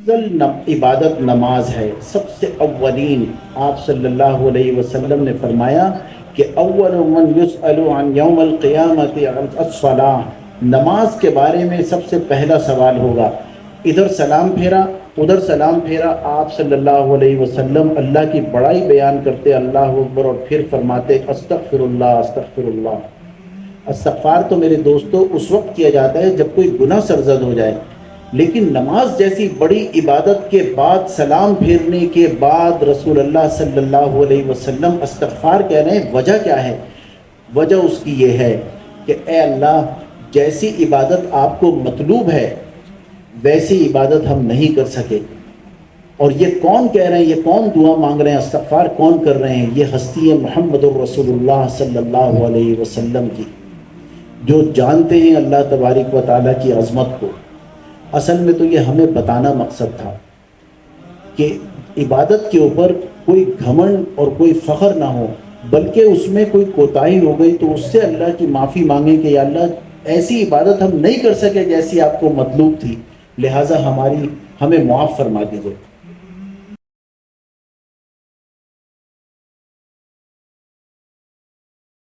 افضل عبادت نماز ہے، سب سے اولین۔ آپ صلی اللہ علیہ وسلم نے فرمایا کہ اول من یسأل عن یوم القیامت الصلاۃ، نماز کے بارے میں سب سے پہلا سوال ہوگا۔ ادھر سلام پھیرا ادھر سلام پھیرا، آپ صلی اللہ علیہ وسلم اللہ کی بڑائی بیان کرتے اللہ اکبر، اور پھر فرماتے استغفر اللہ استغفر اللہ۔ استغفار تو میرے دوستو اس وقت کیا جاتا ہے جب کوئی گناہ سرزد ہو جائے، لیکن نماز جیسی بڑی عبادت کے بعد، سلام پھیرنے کے بعد رسول اللہ صلی اللہ علیہ وسلم استغفار کہہ رہے ہیں۔ وجہ کیا ہے؟ وجہ اس کی یہ ہے کہ اے اللہ، جیسی عبادت آپ کو مطلوب ہے ویسی عبادت ہم نہیں کر سکے۔ اور یہ کون کہہ رہے ہیں، یہ کون دعا مانگ رہے ہیں، استغفار کون کر رہے ہیں؟ یہ ہستی ہے محمد الرسول اللہ صلی اللہ علیہ وسلم کی، جو جانتے ہیں اللہ تبارک و تعالیٰ کی عظمت کو۔ اصل میں تو یہ ہمیں بتانا مقصد تھا کہ عبادت کے اوپر کوئی گھمنڈ اور کوئی فخر نہ ہو، بلکہ اس میں کوئی کوتاہی ہو گئی تو اس سے اللہ کی معافی مانگیں کہ یا اللہ ایسی عبادت ہم نہیں کر سکے جیسی آپ کو مطلوب تھی، لہٰذا ہمیں معاف فرما دیجیے۔